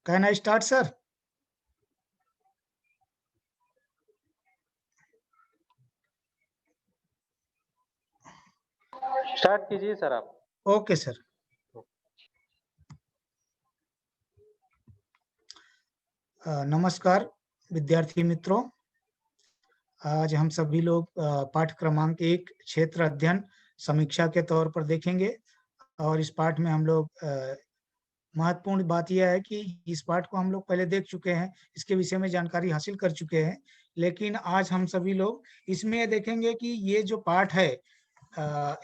Can I start sir? Start कीजिए sir आप। Okay sir. नमस्कार विद्यार्थी मित्रों, आज हम सभी लोग पाठ क्रमांक 1 क्षेत्र अध्ययन समीक्षा के तौर पर देखेंगे। और इस पाठ में हम लोग महत्वपूर्ण बात यह है कि इस पाठ को हम लोग पहले देख चुके हैं, इसके विषय में जानकारी हासिल कर चुके हैं, लेकिन आज हम सभी लोग इसमें देखेंगे कि ये जो पाठ है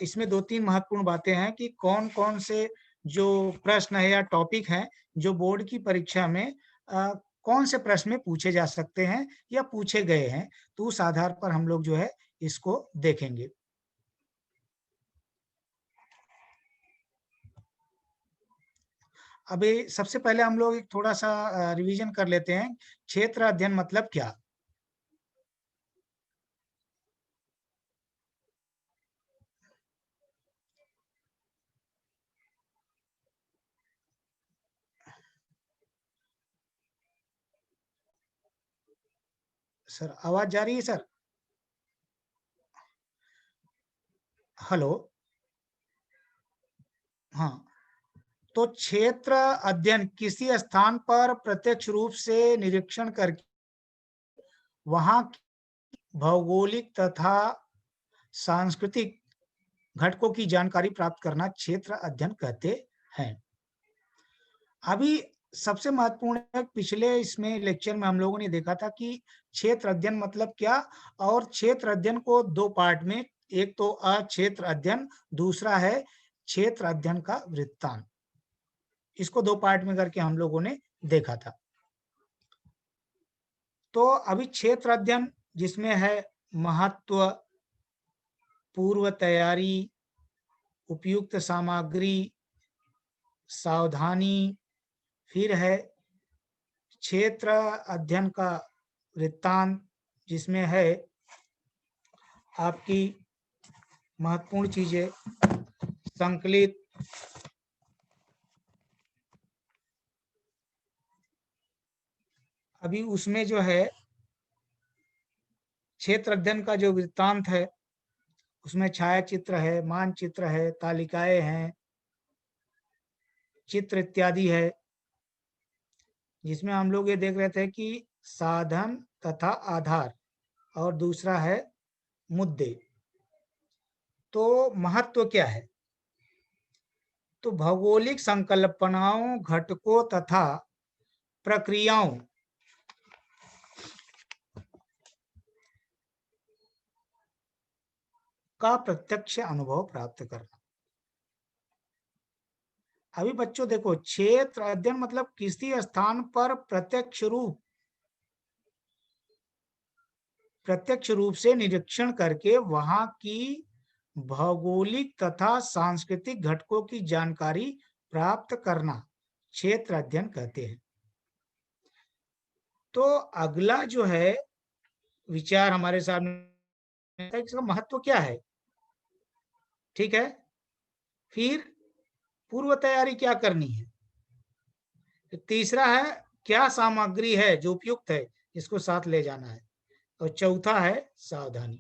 इसमें 2-3 महत्वपूर्ण बातें हैं कि कौन-कौन से जो प्रश्न है या टॉपिक हैं जो बोर्ड की परीक्षा में कौन से प्रश्न में पूछे जा सकते हैं या पूछे गए हैं, तो उस आधार पर हम लोग जो है इसको देखेंगे। अभी सबसे पहले हम लोग एक थोड़ा-सा रिवीजन कर लेते हैं, क्षेत्र अध्ययन मतलब क्या? सर आवाज़ जा रही है सर? हेलो? हाँ, तो क्षेत्र अध्ययन किसी स्थान पर प्रत्यक्ष रूप से निरीक्षण करके वहाँ की भौगोलिक तथा सांस्कृतिक घटकों की जानकारी प्राप्त करना क्षेत्र अध्ययन कहते हैं। अभी सबसे महत्वपूर्ण है, पिछले इसमें लेक्चर में हम लोगों ने देखा था कि क्षेत्र अध्ययन मतलब क्या, और क्षेत्र अध्ययन को 2 पार्ट में, एक तो अक्षेत्र अध्ययन, दूसरा है क्षेत्र अध्ययन का वृत्तांत। इसको 2 पार्ट में करके हम लोगों ने देखा था। तो अभी क्षेत्र अध्ययन जिसमें है महत्व, पूर्व तैयारी, उपयुक्त सामग्री, सावधानी, फिर है क्षेत्र अध्ययन का वृत्तांत जिसमें है आपकी महत्वपूर्ण चीजें संकलित, अभी उसमें जो है क्षेत्र अध्ययन का जो वृत्तांत है उसमें छायाचित्र है, मानचित्र है, तालिकाएं हैं, चित्र इत्यादि है, जिसमें हम लोग ये देख रहे थे कि साधन तथा आधार और दूसरा है मुद्दे। तो महत्व क्या है? तो भौगोलिक संकल्पनाओं, घटकों तथा प्रक्रियाओं का प्रत्यक्ष अनुभव प्राप्त करना। अभी बच्चों देखो, क्षेत्र अध्ययन मतलब किसी स्थान पर प्रत्यक्ष रूप से निरीक्षण करके वहां की भौगोलिक तथा सांस्कृतिक घटकों की जानकारी प्राप्त करना क्षेत्र अध्ययन कहते हैं। तो अगला जो है विचार हमारे सामने, इसका महत्व क्या है, ठीक है, फिर पूर्व तैयारी क्या करनी है, तीसरा है क्या सामग्री है जो उपयुक्त है इसको साथ ले जाना है, और चौथा है सावधानी।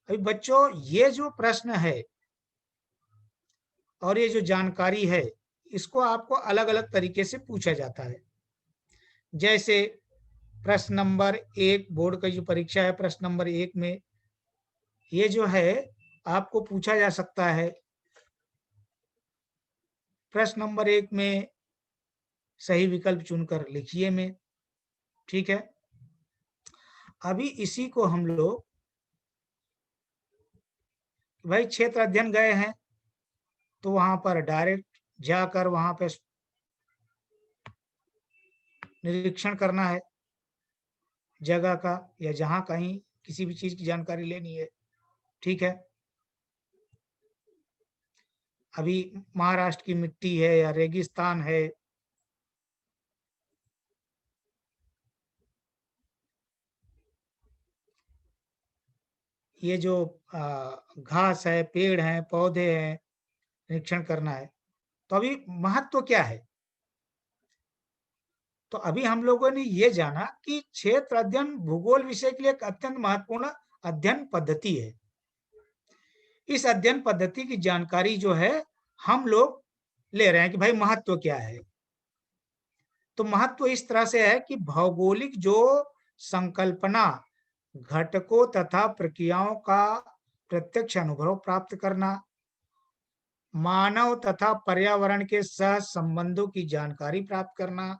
अभी बच्चों ये जो प्रश्न है और ये जो जानकारी है इसको आपको अलग अलग तरीके से पूछा जाता है। जैसे प्रश्न नंबर 1, बोर्ड की जो परीक्षा है प्रश्न नंबर 1 में ये जो है आपको पूछा जा सकता है, प्रश्न नंबर 1 में सही विकल्प चुनकर लिखिए में, ठीक है। अभी इसी को हम लोग भाई क्षेत्र अध्ययन गए हैं तो वहां पर डायरेक्ट जाकर वहां पे निरीक्षण करना है जगह का, या जहां कहीं किसी भी चीज की जानकारी लेनी है, ठीक है। अभी महाराष्ट्र की मिट्टी है या रेगिस्तान है, ये जो घास है, पेड़ हैं, पौधे हैं, निरीक्षण करना है। तो अभी महत्व क्या है, तो अभी हम लोगों ने ये जाना कि क्षेत्र अध्ययन भूगोल विषय के लिए एक अत्यंत महत्वपूर्ण अध्ययन पद्धति है। इस अध्ययन पद्धति की जानकारी जो है हम लोग ले रहे हैं कि भाई महत्व क्या है। तो महत्व इस तरह से है कि भौगोलिक जो संकल्पना, घटकों तथा प्रक्रियाओं का प्रत्यक्ष अनुभव प्राप्त करना, मानव तथा पर्यावरण के सह संबंधों की जानकारी प्राप्त करना,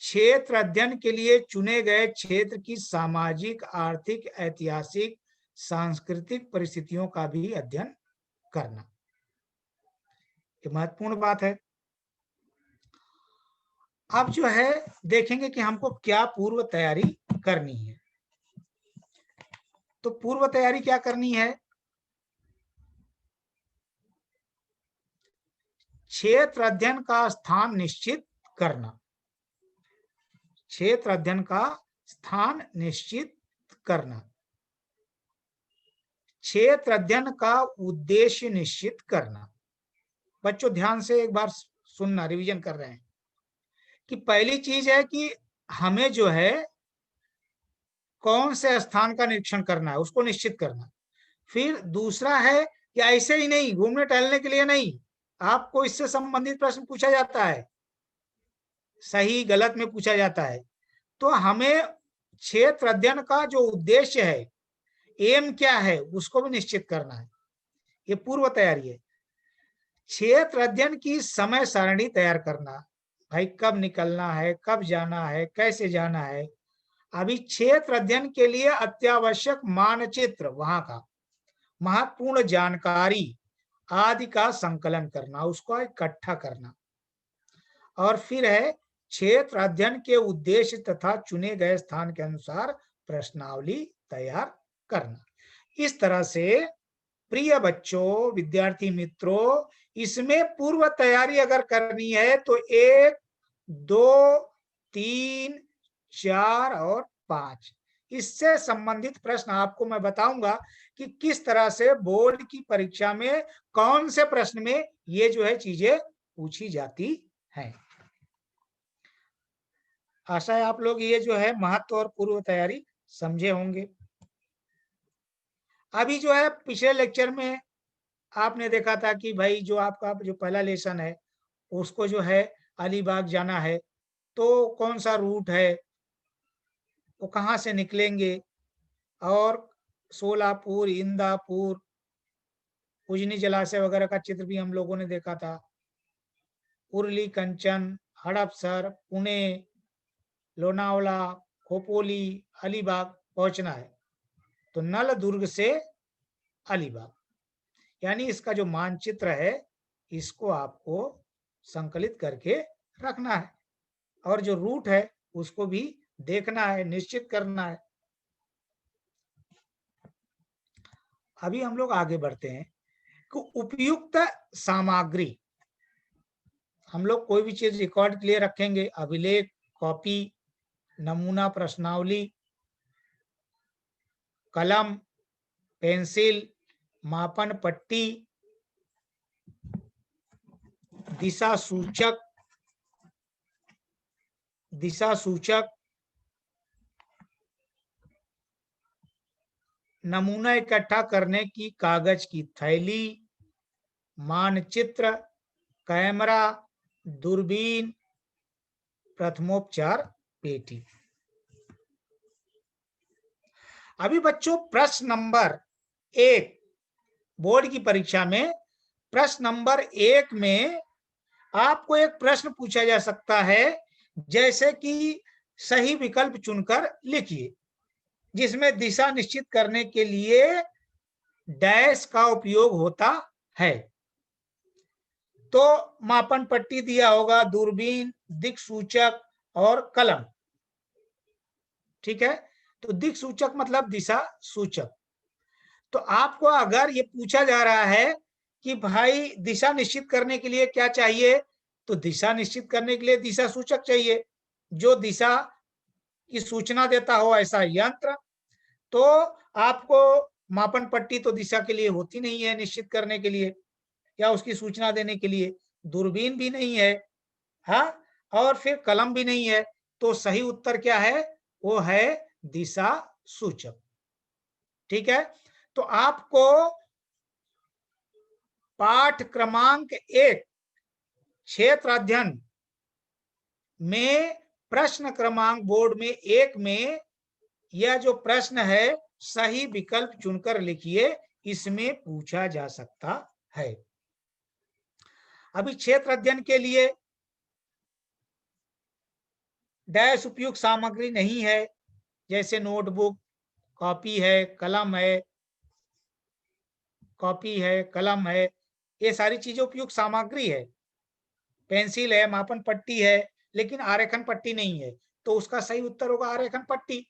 क्षेत्र अध्ययन के लिए चुने गए क्षेत्र की सामाजिक, आर्थिक, ऐतिहासिक, सांस्कृतिक परिस्थितियों का भी अध्ययन करना, ये महत्वपूर्ण बात है। अब जो है देखेंगे कि हमको क्या पूर्व तैयारी करनी है। तो पूर्व तैयारी क्या करनी है? क्षेत्र अध्ययन का स्थान निश्चित करना, क्षेत्र अध्ययन का स्थान निश्चित करना, क्षेत्र अध्ययन का उद्देश्य निश्चित करना। बच्चों ध्यान से एक बार सुनना, रिवीजन कर रहे हैं कि पहली चीज है कि हमें जो है कौन से स्थान का निरीक्षण करना है, उसको निश्चित करना। फिर दूसरा है कि ऐसे ही नहीं, घूमने टहलने के लिए नहीं, आपको इससे संबंधित प्रश्न पूछा जाता है, सही गलत में पूछा जाता है। तो हमें क्षेत्र अध्ययन का जो उद्देश्य है, एम क्या है, उसको भी निश्चित करना है। ये पूर्व तैयारी है। क्षेत्र अध्ययन की समय सारणी तैयार करना, भाई कब निकलना है, कब जाना है, कैसे जाना है। अभी क्षेत्र अध्ययन के लिए अत्यावश्यक मानचित्र, वहां का महत्वपूर्ण जानकारी आदि का संकलन करना, उसको इकट्ठा करना। और फिर है क्षेत्र अध्ययन के उद्देश्य तथा चुने गए स्थान के अनुसार प्रश्नावली तैयार करना। इस तरह से प्रिय बच्चों, विद्यार्थी मित्रों, इसमें पूर्व तैयारी अगर करनी है तो 1, 2, 3, 4 और 5 इससे संबंधित प्रश्न आपको मैं बताऊंगा कि किस तरह से बोर्ड की परीक्षा में कौन से प्रश्न में ये जो है चीजें पूछी जाती हैं। आशा है आप लोग ये जो है महत्व और पूर्व तैयारी समझे होंगे। अभी जो है पिछले लेक्चर में आपने देखा था कि भाई जो आपका जो पहला लेसन है उसको जो है अलीबाग जाना है, तो कौन सा रूट है, वो कहाँ से निकलेंगे, और सोलापुर, इंदापुर, उजनी जलाशय वगैरह का चित्र भी हम लोगों ने देखा था। उरली, कंचन, हड़पसर, पुणे, लोनावला, खोपोली, अलीबाग पहुंचना है। तो नलदुर्ग से अलीबाग, यानी इसका जो मानचित्र है इसको आपको संकलित करके रखना है, और जो रूट है उसको भी देखना है, निश्चित करना है। अभी हम लोग आगे बढ़ते हैं कि उपयुक्त सामग्री, हम लोग कोई भी चीज रिकॉर्ड के लिए रखेंगे, अभिलेख, कॉपी, नमूना प्रश्नावली, कलम, पेंसिल, मापन पट्टी, दिशा सूचक, नमूना इकट्ठा करने की कागज की थैली, मानचित्र, कैमरा, दूरबीन, प्रथमोपचार पेटी। अभी बच्चों प्रश्न नंबर 1 बोर्ड की परीक्षा में, प्रश्न नंबर 1 में आपको एक प्रश्न पूछा जा सकता है, जैसे कि सही विकल्प चुनकर लिखिए, जिसमें दिशा निश्चित करने के लिए डैश का उपयोग होता है। तो मापन पट्टी दिया होगा, दूरबीन, दिक सूचक और कलम, ठीक है। तो दिक सूचक मतलब दिशा सूचक। तो आपको अगर ये पूछा जा रहा है कि भाई दिशा निश्चित करने के लिए क्या चाहिए, तो दिशा निश्चित करने के लिए दिशा सूचक चाहिए, जो दिशा की सूचना देता हो ऐसा यंत्र। तो आपको मापन पट्टी तो दिशा के लिए होती नहीं है निश्चित करने के लिए या उसकी सूचना देने के लिए, दूरबीन भी नहीं है, हाँ। और फिर कलम भी नहीं है, तो सही उत्तर क्या है? वो है दिशा सूचक। ठीक है, तो आपको पाठ क्रमांक 1 क्षेत्र अध्ययन में प्रश्न क्रमांक बोर्ड में 1 में यह जो प्रश्न है सही विकल्प चुनकर लिखिए, इसमें पूछा जा सकता है। अभी क्षेत्र अध्ययन के लिए डैश उपयुक्त सामग्री नहीं है, जैसे नोटबुक, कॉपी है, कलम है, कॉपी है, कलम है, ये सारी चीजें उपयुक्त सामग्री है। पेंसिल है, मापन पट्टी है, लेकिन आरेखन पट्टी नहीं है, तो उसका सही उत्तर होगा आरेखन पट्टी।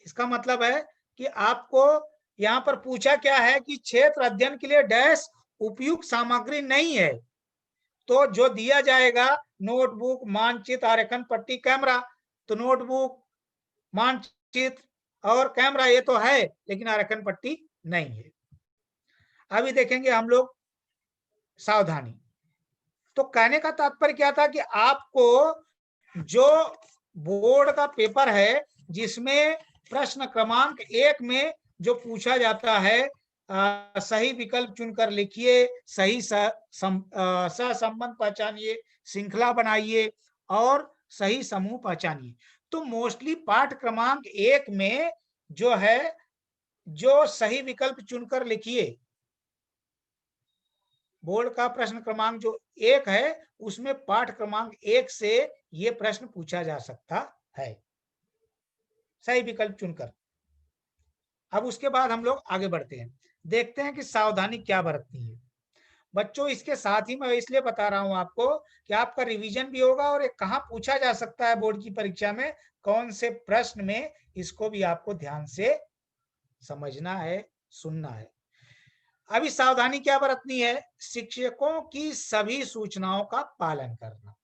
इसका मतलब है कि आपको यहाँ पर पूछा क्या है कि क्षेत्र अध्ययन के लिए डैश उपयुक्त सामग्री नहीं है, तो जो दिया जाएगा नोटबुक, मानचित्र, आरेखन पट्टी, कैमरा, तो नोटबुक, मानचित्र और कैमरा ये तो है, लेकिन आरेखन पट्टी नहीं है। अभी देखेंगे हम लोग सावधानी। तो कहने का तात्पर्य क्या था कि आपको जो बोर्ड का पेपर है जिसमें प्रश्न क्रमांक 1 में जो पूछा जाता है सही विकल्प चुनकर लिखिए, सही सहसंबंध पहचानिए, श्रृंखला बनाइए और सही समूह पहचानिए। तो मोस्टली पाठ क्रमांक 1 में जो है, जो सही विकल्प चुनकर लिखिए, बोर्ड का प्रश्न क्रमांक जो 1 है उसमें पाठ क्रमांक 1 से ये प्रश्न पूछा जा सकता है, सही विकल्प चुनकर। अब उसके बाद हम लोग आगे बढ़ते हैं, देखते हैं कि सावधानी क्या बरतनी है। बच्चों इसके साथ ही मैं इसलिए बता रहा हूं आपको कि आपका रिवीजन भी होगा और ये कहाँ पूछा जा सकता है बोर्ड की परीक्षा में, कौन से प्रश्न में, इसको भी आपको ध्यान से समझना है, सुनना है। अभी सावधानी क्या बरतनी है? शिक्षकों की सभी सूचनाओं का पालन करना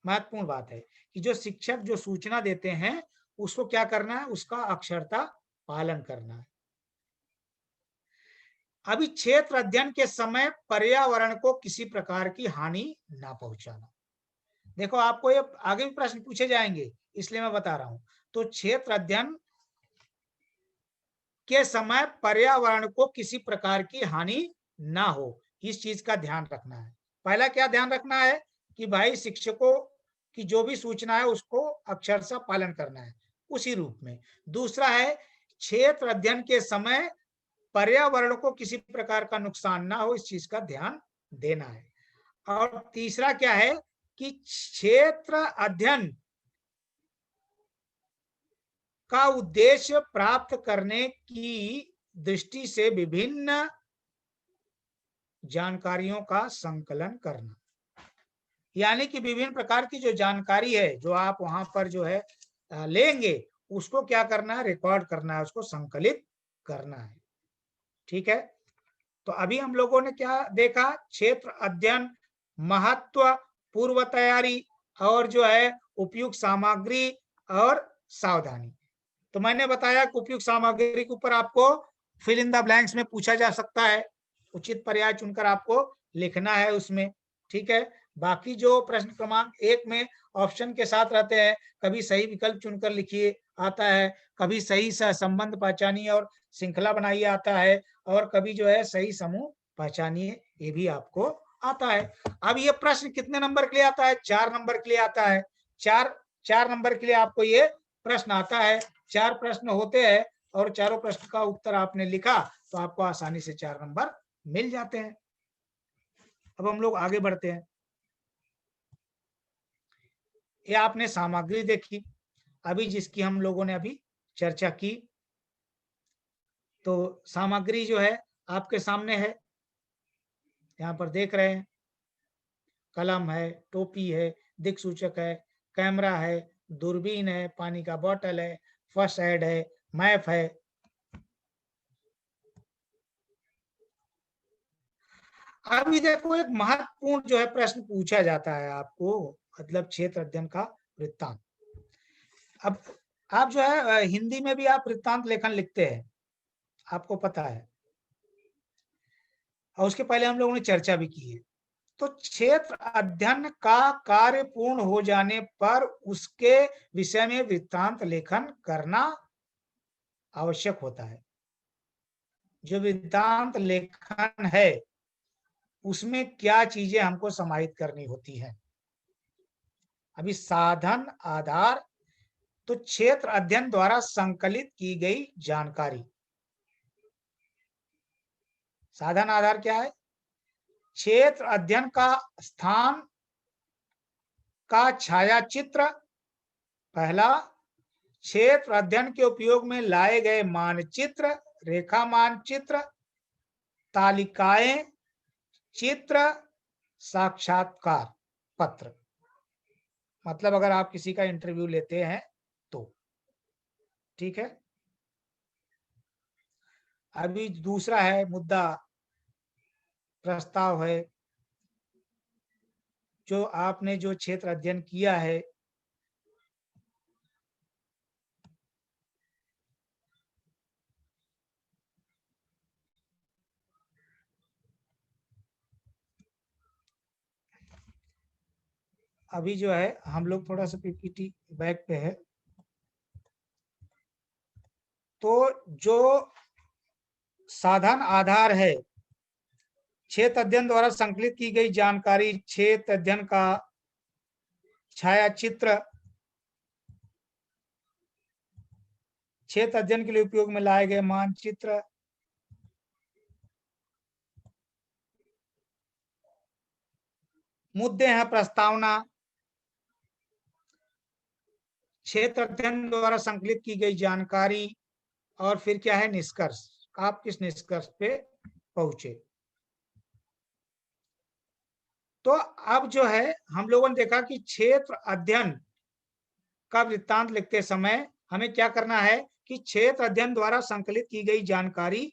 महत्वपूर्ण बात है कि जो शिक्षक जो सूचना देते हैं उसको क्या करना है, उसका अक्षरता पालन करना है। अभी क्षेत्र अध्ययन के समय पर्यावरण को किसी प्रकार की हानि ना पहुंचाना। देखो आपको ये आगे भी प्रश्न पूछे जाएंगे, इसलिए मैं बता रहा हूं। तो क्षेत्र अध्ययन के समय पर्यावरण को किसी प्रकार की हानि ना हो, इस चीज का ध्यान रखना है। पहला क्या ध्यान रखना है कि भाई शिक्षकों की जो भी सूचना है उसको अक्षरशः पालन करना है उसी रूप में। दूसरा है क्षेत्र अध्ययन के समय पर्यावरण को किसी प्रकार का नुकसान ना हो, इस चीज का ध्यान देना है। और तीसरा क्या है कि क्षेत्र अध्ययन का उद्देश्य प्राप्त करने की दृष्टि से विभिन्न जानकारियों का संकलन करना, यानी कि विभिन्न प्रकार की जो जानकारी है जो आप वहां पर जो है लेंगे, उसको क्या करना है, रिकॉर्ड करना है, उसको संकलित करना है। ठीक है, तो अभी हम लोगों ने क्या देखा, क्षेत्र अध्ययन, महत्व, पूर्व तैयारी और जो है उपयुक्त सामग्री और सावधानी। तो मैंने बताया कि उपयुक्त सामग्री के ऊपर आपको फिल इन द ब्लैंक्स में पूछा जा सकता है, उचित पर्याय चुनकर आपको लिखना है उसमें। ठीक है, बाकी जो प्रश्न क्रमांक 1 में ऑप्शन के साथ रहते हैं, कभी सही विकल्प चुनकर लिखिए आता है, कभी सही संबंध पहचानिए और श्रृंखला बनाइए आता है, और कभी जो है सही समूह पहचानिए, ये भी आपको आता है। अब ये प्रश्न कितने नंबर के लिए आता है? 4 नंबर के लिए आता है। 4 नंबर के लिए आपको ये प्रश्न आता है। 4 प्रश्न होते हैं और चारों प्रश्न का उत्तर आपने लिखा तो आपको आसानी से 4 नंबर मिल जाते हैं। अब हम लोग आगे बढ़ते हैं। ये आपने सामग्री देखी अभी, जिसकी हम लोगों ने अभी चर्चा की। तो सामग्री जो है आपके सामने है, यहाँ पर देख रहे हैं, कलम है, टोपी है, दिक सूचक है, कैमरा है, दूरबीन है, पानी का बोतल है, फर्स्ट एड है, मैप है। अभी देखो एक महत्वपूर्ण जो है प्रश्न पूछा जाता है आपको, मतलब क्षेत्र अध्ययन का वृत्तांत। अब आप जो है हिंदी में भी आप वृत्तांत लेखन लिखते हैं, आपको पता है, और उसके पहले हम लोगों ने चर्चा भी की है। तो क्षेत्र अध्ययन का कार्य पूर्ण हो जाने पर उसके विषय में वृत्तांत लेखन करना आवश्यक होता है। जो वृत्तांत लेखन है उसमें क्या चीजें हमको समाहित करनी होती है। अभी साधन आधार, तो क्षेत्र अध्ययन द्वारा संकलित की गई जानकारी। साधन आधार क्या है? क्षेत्र अध्ययन का स्थान का छायाचित्र, पहला। क्षेत्र अध्ययन के उपयोग में लाए गए मानचित्र, रेखा मानचित्र, तालिकाएं, चित्र, साक्षात्कार पत्र। मतलब अगर आप किसी का इंटरव्यू लेते हैं तो ठीक है। अभी दूसरा है मुद्दा, प्रस्ताव है। जो आपने जो क्षेत्र अध्ययन किया है, अभी जो है हम लोग थोड़ा सा पीपीटी बैक पे है, तो जो साधन आधार है, क्षेत्र अध्ययन द्वारा संकलित की गई जानकारी, क्षेत्र अध्ययन का छायाचित्र, क्षेत्र अध्ययन के लिए उपयोग में लाए गए मानचित्र, मुद्दे हैं प्रस्तावना, क्षेत्र अध्ययन द्वारा संकलित की गई जानकारी, और फिर क्या है निष्कर्ष। आप किस निष्कर्ष पे पहुंचे। तो अब जो है हम लोगों ने देखा कि क्षेत्र अध्ययन का वृत्तांत लिखते समय हमें क्या करना है कि क्षेत्र अध्ययन द्वारा संकलित की गई जानकारी,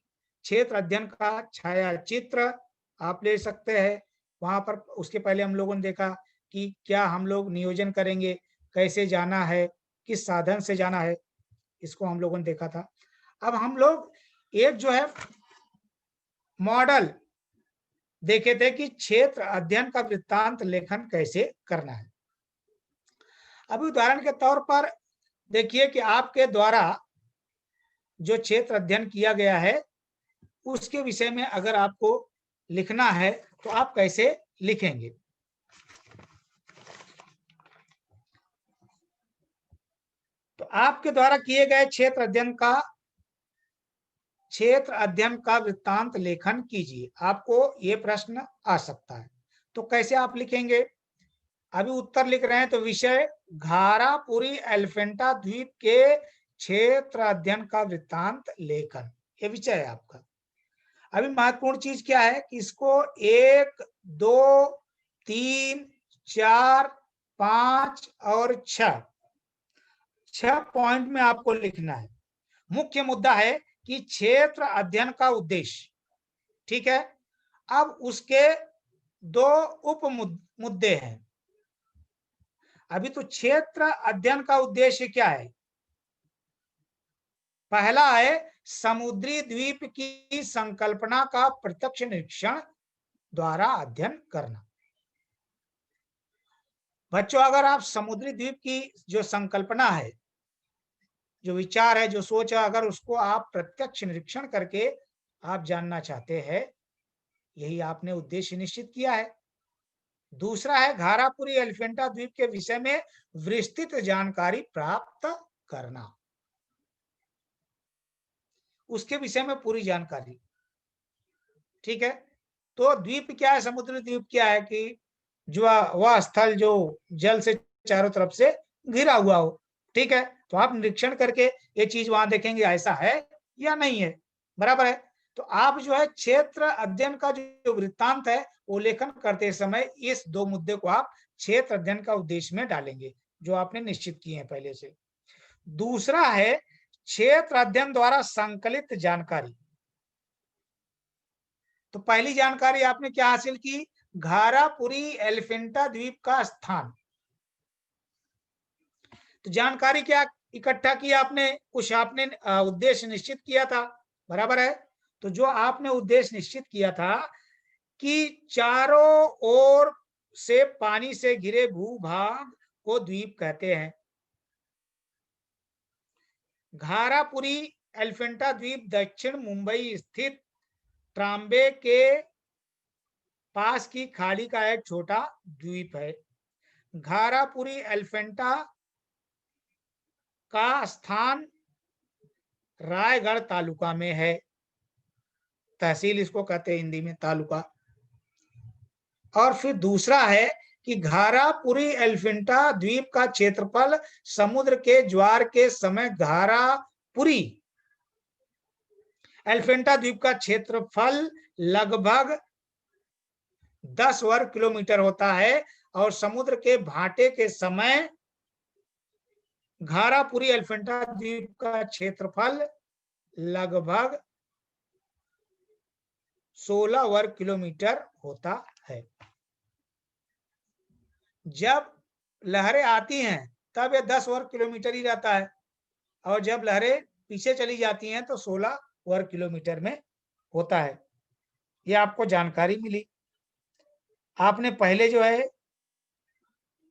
क्षेत्र अध्ययन का छायाचित्र आप ले सकते हैं वहां पर। उसके पहले हम लोगों ने देखा कि क्या हम लोग नियोजन करेंगे, कैसे जाना है, किस साधन से जाना है, इसको हम लोगों ने देखा था। अब हम लोग एक जो है मॉडल देखे थे कि क्षेत्र अध्ययन का वृत्तांत लेखन कैसे करना है। अभी उदाहरण के तौर पर देखिए कि आपके द्वारा जो क्षेत्र अध्ययन किया गया है उसके विषय में अगर आपको लिखना है तो आप कैसे लिखेंगे। तो आपके द्वारा किए गए क्षेत्र अध्ययन का वृत्तांत लेखन कीजिए। आपको ये प्रश्न आ सकता है, तो कैसे आप लिखेंगे। अभी उत्तर लिख रहे हैं तो विषय घारापुरी एलिफेंटा द्वीप के क्षेत्र अध्ययन का वृत्तांत लेखन, ये विषय है आपका। अभी महत्वपूर्ण चीज क्या है कि इसको 1, 2, 3, 4, 5 और 6 पॉइंट में आपको लिखना है। मुख्य मुद्दा है कि क्षेत्र अध्ययन का उद्देश्य, ठीक है। अब उसके 2 उप मुद्दे हैं। अभी तो क्षेत्र अध्ययन का उद्देश्य क्या है। पहला है समुद्री द्वीप की संकल्पना का प्रत्यक्ष निरीक्षण द्वारा अध्ययन करना। बच्चों, अगर आप समुद्री द्वीप की जो संकल्पना है, जो विचार है, जो सोच है, अगर उसको आप प्रत्यक्ष निरीक्षण करके आप जानना चाहते हैं, यही आपने उद्देश्य निश्चित किया है। दूसरा है घारापुरी एलिफेंटा द्वीप के विषय में विस्तृत जानकारी प्राप्त करना, उसके विषय में पूरी जानकारी, ठीक है। तो द्वीप क्या है, समुद्री द्वीप क्या है कि जो वह स्थल जो जल से चारों तरफ से घिरा हुआ हो, ठीक है। तो आप निरीक्षण करके ये चीज वहां देखेंगे ऐसा है या नहीं है, बराबर है। तो आप जो है क्षेत्र अध्ययन का जो वृत्तांत है वो लेखन करते समय इस 2 मुद्दे को आप क्षेत्र अध्ययन का उद्देश्य में डालेंगे, जो आपने निश्चित किए हैं पहले से। दूसरा है क्षेत्र अध्ययन द्वारा संकलित जानकारी। तो पहली जानकारी आपने क्या हासिल की, घारापुरी एलिफेंटा द्वीप का स्थान। तो जानकारी क्या इकट्ठा किया आपने, कुछ आपने उद्देश्य निश्चित किया था, बराबर है। तो जो आपने उद्देश्य निश्चित किया था कि चारों ओर से पानी से घिरे भूभाग को द्वीप कहते हैं। घारापुरी एलिफेंटा द्वीप दक्षिण मुंबई स्थित ट्राम्बे के पास की खाड़ी का एक छोटा द्वीप है। घारापुरी एलिफेंटा का स्थान रायगढ़ तालुका में है। तहसील इसको कहते हैं हिंदी में, तालुका। और फिर दूसरा है कि घारापुरी एलिफेंटा द्वीप का क्षेत्रफल समुद्र के ज्वार के समय घारापुरी एलिफेंटा द्वीप का क्षेत्रफल लगभग 10 वर्ग किलोमीटर होता है और समुद्र के भाटे के समय घारापुरी एलिफेंटा द्वीप का क्षेत्रफल लगभग 16 वर्ग किलोमीटर होता है। जब लहरें आती हैं तब ये 10 वर्ग किलोमीटर ही रहता है और जब लहरें पीछे चली जाती हैं तो 16 वर्ग किलोमीटर में होता है। ये आपको जानकारी मिली। आपने पहले जो है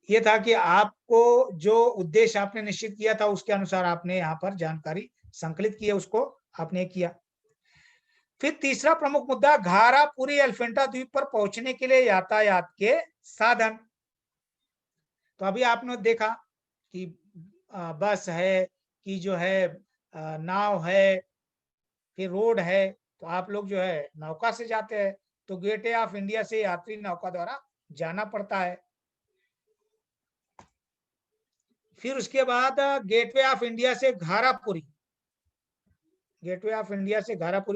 ये था कि आपको जो उद्देश्य आपने निश्चित किया था उसके अनुसार आपने यहाँ पर जानकारी संकलित की है, उसको आपने किया। फिर तीसरा प्रमुख मुद्दा, घारापुरी एलिफेंटा द्वीप पर पहुंचने के लिए यातायात के साधन। तो अभी आपने देखा कि बस है, कि जो है नाव है, फिर रोड है। तो आप लोग जो है नौका से जाते हैं, तो गेटवे ऑफ इंडिया से यात्री नौका द्वारा जाना पड़ता है। फिर उसके बाद गेटवे ऑफ इंडिया से घारापुरी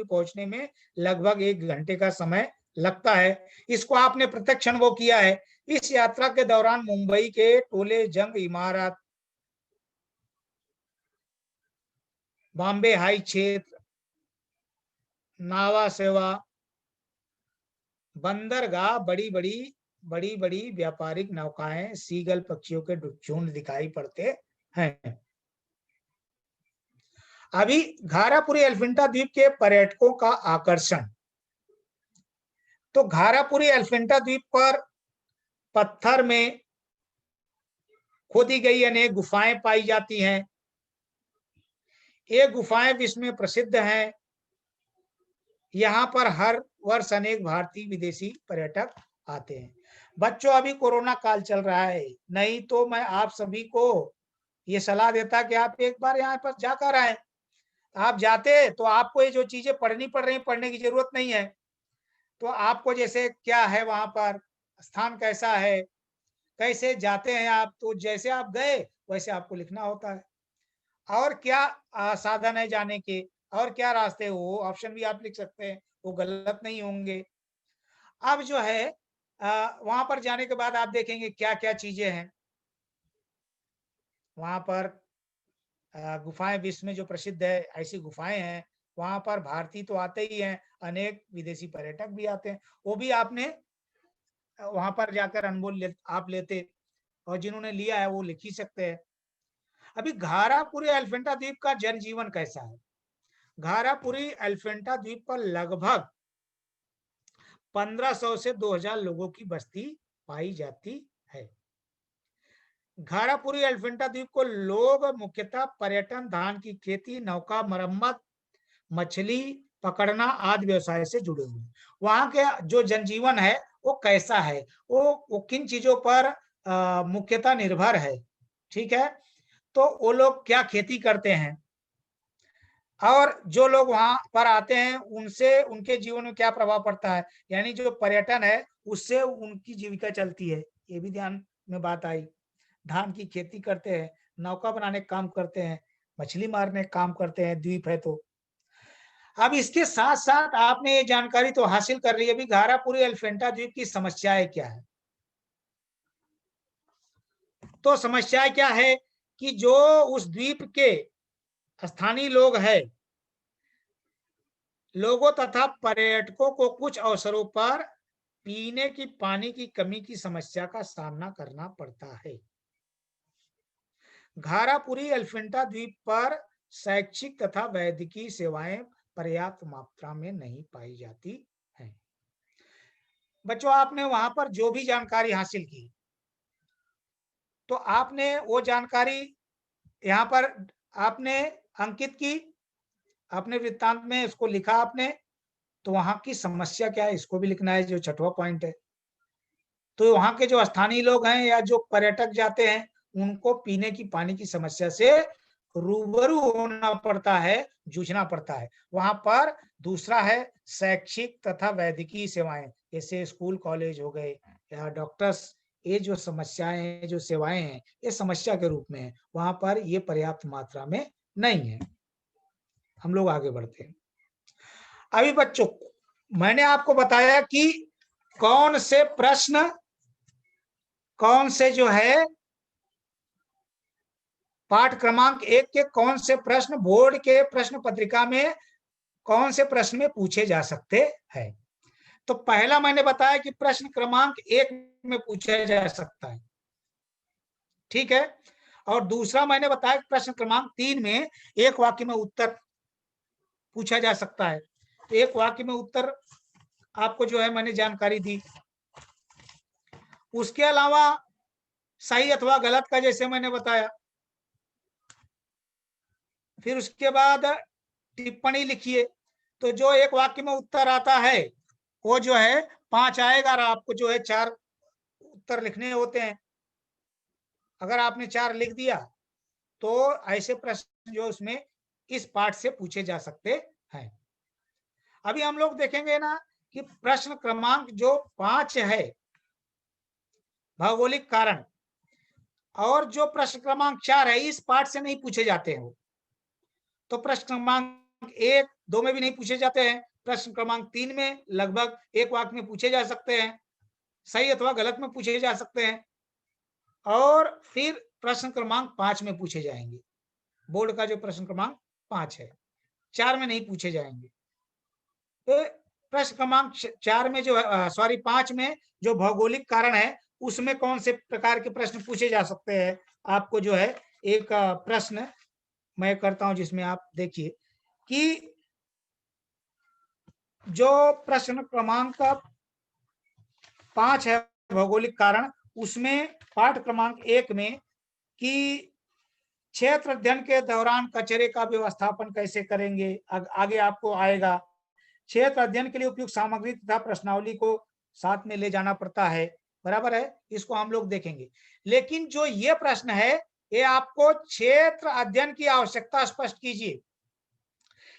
पहुंचने में लगभग 1 घंटे का समय लगता है। इसको आपने प्रत्यक्ष अनुभव किया है। इस यात्रा के दौरान मुंबई के टोले जंग इमारत, बॉम्बे हाई क्षेत्र, नावा सेवा, बंदरगाह, बड़ी बड़ी व्यापारिक नौकाएं, सीगल पक्षियों के झुंड दिखाई पड़ते हैं। अभी घारापुरी एलिफेंटा द्वीप के पर्यटकों का आकर्षण। तो घारापुरी एलिफेंटा द्वीप पर पत्थर में खोदी गई अनेक गुफाएं पाई जाती हैं। ये गुफाएं विश्व में प्रसिद्ध हैं। यहाँ पर हर वर्ष अनेक भारतीय विदेशी पर्यटक आते हैं। बच्चों, अभी कोरोना काल चल रहा है, नहीं तो मैं आप सभी को ये सलाह देता कि आप एक बार यहाँ पर जाकर आए। आप जाते तो आपको ये जो चीजें पढ़नी पड़ रही, पढ़ने की जरूरत नहीं है। तो आपको जैसे क्या है वहां पर, स्थान कैसा है, कैसे जाते हैं आप, तो जैसे आप गए वैसे आपको लिखना होता है। और क्या साधन है जाने के, और क्या रास्ते, वो ऑप्शन भी आप लिख सकते हैं, वो गलत नहीं होंगे। अब जो है वहां पर जाने के बाद आप देखेंगे क्या क्या चीजें हैं वहां पर। गुफाएं विश्व में जो प्रसिद्ध है, ऐसी गुफाएं हैं। वहां पर भारतीय तो आते ही हैं, अनेक विदेशी पर्यटक भी आते हैं। वो भी आपने वहां पर जाकर अनुभव आप लेते, और जिन्होंने लिया है वो लिख ही सकते हैं। अभी घारापुरी एलिफेंटा द्वीप का जनजीवन कैसा है? घारापुरी एलिफेंटा द्वीप पर लगभग 1500 से 2000 लोगों की बस्ती पाई जाती है। घारापुरी एलिफेंटा द्वीप को लोग मुख्यतः पर्यटन, धान की खेती, नौका मरम्मत, मछली पकड़ना आदि व्यवसाय से जुड़े हुए। वहां के जो जनजीवन है वो कैसा है, वो किन चीजों पर मुख्यतः निर्भर है, ठीक है। तो वो लोग क्या खेती करते हैं, और जो लोग वहां पर आते हैं उनसे उनके जीवन में क्या प्रभाव पड़ता है, यानी जो पर्यटन है उससे उनकी जीविका चलती है, ये भी ध्यान में बात आई। धान की खेती करते हैं, नौका बनाने का काम करते हैं, मछली मारने का काम करते हैं, द्वीप है तो। अब इसके साथ साथ आपने ये जानकारी तो हासिल कर ली, अभी घारापुरी एलिफेंटा द्वीप की समस्याएं क्या है। तो समस्या क्या है कि जो उस द्वीप के स्थानीय लोग हैं, लोगों तथा पर्यटकों को कुछ अवसरों पर पीने की पानी की कमी की समस्या का सामना करना पड़ता है। घारापुरी एलिफेंटा द्वीप पर शैक्षिक तथा वैद्यकीय सेवाएं पर्याप्त मात्रा में नहीं पाई जाती हैं। बच्चों आपने वहां पर जो भी जानकारी हासिल की, तो आपने वो जानकारी यहाँ पर आपने अंकित की, आपने वृत्तांत में इसको लिखा आपने, तो वहां की समस्या क्या है इसको भी लिखना है, जो छठवां पॉइंट है। तो वहां के जो स्थानीय लोग हैं या जो पर्यटक जाते हैं, उनको पीने की पानी की समस्या से रूबरू होना पड़ता है, जूझना पड़ता है। वहां पर दूसरा है शैक्षिक तथा वैद्यकीय सेवाएं, जैसे स्कूल कॉलेज हो गए या डॉक्टर्स, ये जो समस्याएं हैं, जो सेवाएं हैं, ये समस्या के रूप में है, वहां पर ये पर्याप्त मात्रा में नहीं है। हम लोग आगे बढ़ते हैं। अभी बच्चों मैंने आपको बताया कि कौन से जो है पाठ क्रमांक 1 के कौन से प्रश्न बोर्ड के प्रश्न पत्रिका में कौन से प्रश्न में पूछे जा सकते हैं। तो पहला मैंने बताया कि प्रश्न क्रमांक 1 में पूछा जा सकता है, ठीक है। और दूसरा मैंने बताया कि प्रश्न क्रमांक 3 में एक वाक्य में उत्तर पूछा जा सकता है। तो एक वाक्य में उत्तर आपको जो है मैंने जानकारी दी। उसके अलावा सही अथवा गलत का जैसे मैंने बताया, फिर उसके बाद टिप्पणी लिखिए। तो जो एक वाक्य में उत्तर आता है वो जो है 5 आएगा, और आपको जो है 4 उत्तर लिखने होते हैं। अगर आपने 4 लिख दिया तो ऐसे प्रश्न जो उसमें इस पाठ से पूछे जा सकते हैं। अभी हम लोग देखेंगे ना कि प्रश्न क्रमांक जो 5 है भौगोलिक कारण, और जो प्रश्न क्रमांक 4 है इस पाठ से नहीं पूछे जाते हैं। तो प्रश्न क्रमांक 1, 2 में भी नहीं पूछे जाते हैं। प्रश्न क्रमांक 3 में लगभग एक वाक्य में पूछे जा सकते हैं, सही अथवा गलत में पूछे जा सकते हैं, और फिर प्रश्न क्रमांक 5 में पूछे जाएंगे। बोर्ड का जो प्रश्न क्रमांक 5 है, 4 में नहीं पूछे जाएंगे। तो प्रश्न क्रमांक 4 में जो है, सॉरी 5 में जो भौगोलिक कारण है उसमें कौन से प्रकार के प्रश्न पूछे जा सकते हैं। आपको जो है एक प्रश्न मैं करता हूं जिसमें आप देखिए कि जो प्रश्न क्रमांक 5 है भौगोलिक कारण, उसमें पाठ क्रमांक 1 में कि क्षेत्र अध्ययन के दौरान कचरे का व्यवस्थापन कैसे करेंगे, आगे आपको आएगा। क्षेत्र अध्ययन के लिए उपयुक्त सामग्री तथा प्रश्नावली को साथ में ले जाना पड़ता है, बराबर है, इसको हम लोग देखेंगे। लेकिन जो ये प्रश्न है ये आपको क्षेत्र अध्ययन की आवश्यकता स्पष्ट कीजिए,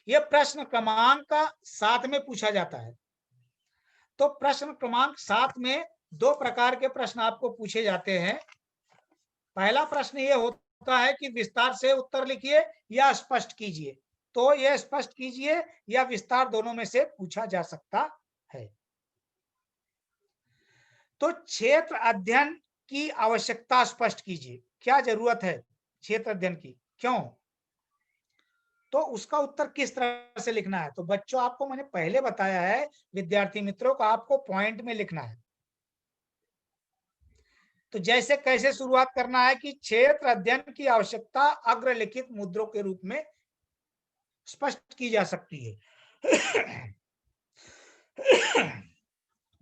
ये प्रश्न क्रमांक 7 में पूछा जाता है। तो प्रश्न क्रमांक 7 में 2 प्रकार के प्रश्न आपको पूछे जाते हैं। पहला प्रश्न ये होता है कि विस्तार से उत्तर लिखिए या स्पष्ट कीजिए। तो यह स्पष्ट कीजिए या विस्तार दोनों में से पूछा जा सकता है। तो क्षेत्र अध्ययन की आवश्यकता स्पष्ट कीजिए, क्या जरूरत है क्षेत्र अध्ययन की, क्यों, तो उसका उत्तर किस तरह से लिखना है। तो बच्चों आपको मैंने पहले बताया है विद्यार्थी मित्रों को आपको पॉइंट में लिखना है। तो जैसे कैसे शुरुआत करना है कि क्षेत्र अध्ययन की आवश्यकता अग्रलिखित मुद्दों के रूप में स्पष्ट की जा सकती है।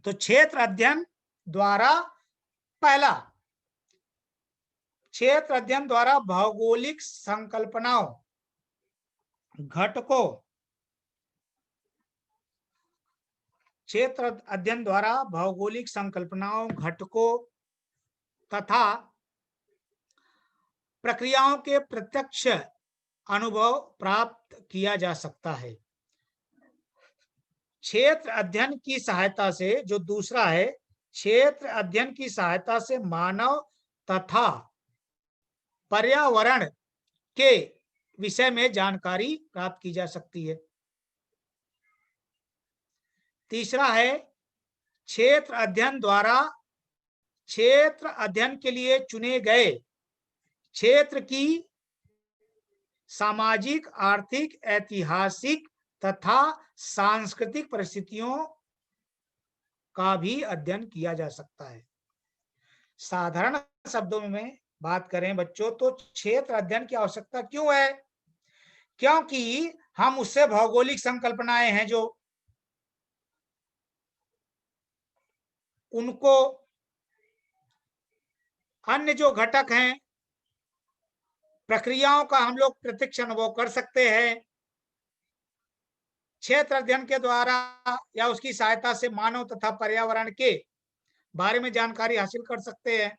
तो क्षेत्र अध्ययन द्वारा, पहला, क्षेत्र अध्ययन द्वारा भौगोलिक संकल्पनाओं, घटकों, क्षेत्र अध्ययन द्वारा भौगोलिक संकल्पनाओं, घटकों तथा प्रक्रियाओं के प्रत्यक्ष अनुभव प्राप्त किया जा सकता है। क्षेत्र अध्ययन की सहायता से, जो दूसरा है, क्षेत्र अध्ययन की सहायता से मानव तथा पर्यावरण के विषय में जानकारी प्राप्त की जा सकती है। तीसरा है क्षेत्र अध्ययन द्वारा क्षेत्र अध्ययन के लिए चुने गए क्षेत्र की सामाजिक, आर्थिक, ऐतिहासिक तथा सांस्कृतिक परिस्थितियों का भी अध्ययन किया जा सकता है। साधारण शब्दों में बात करें बच्चों तो क्षेत्र अध्ययन की आवश्यकता क्यों है, क्योंकि हम उससे भौगोलिक संकल्पनाएं हैं जो उनको अन्य जो घटक हैं, प्रक्रियाओं का हम लोग प्रत्यक्ष अनुभव कर सकते हैं। क्षेत्र अध्ययन के द्वारा या उसकी सहायता से मानव तथा पर्यावरण के बारे में जानकारी हासिल कर सकते हैं।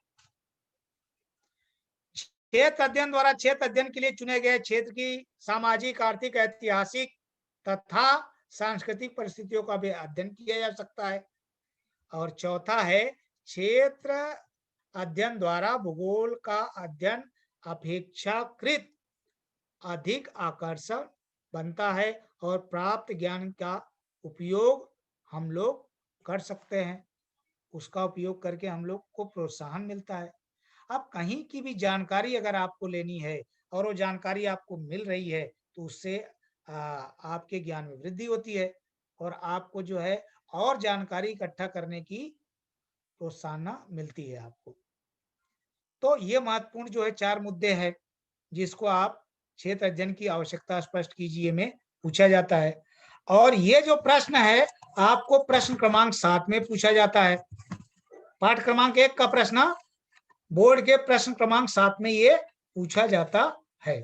क्षेत्र अध्ययन द्वारा क्षेत्र अध्ययन के लिए चुने गए क्षेत्र की सामाजिक, आर्थिक, ऐतिहासिक तथा सांस्कृतिक परिस्थितियों का भी अध्ययन किया जा सकता है। और चौथा है, क्षेत्र अध्ययन द्वारा भूगोल का अध्ययन अपेक्षाकृत अधिक आकर्षक बनता है और प्राप्त ज्ञान का उपयोग हम लोग कर सकते हैं। उसका उपयोग करके हम लोग को प्रोत्साहन मिलता है। अब कहीं की भी जानकारी अगर आपको लेनी है और वो जानकारी आपको मिल रही है तो उससे आपके ज्ञान में वृद्धि होती है और आपको जो है और जानकारी इकट्ठा करने की प्रोत्साहन मिलती है आपको। तो ये महत्वपूर्ण जो है 4 मुद्दे हैं जिसको आप क्षेत्र अध्ययन की आवश्यकता स्पष्ट कीजिए में पूछा जाता है। और ये जो प्रश्न है आपको प्रश्न क्रमांक 7 में पूछा जाता है। पाठ क्रमांक 1 का प्रश्न बोर्ड के प्रश्न क्रमांक 7 में ये पूछा जाता है।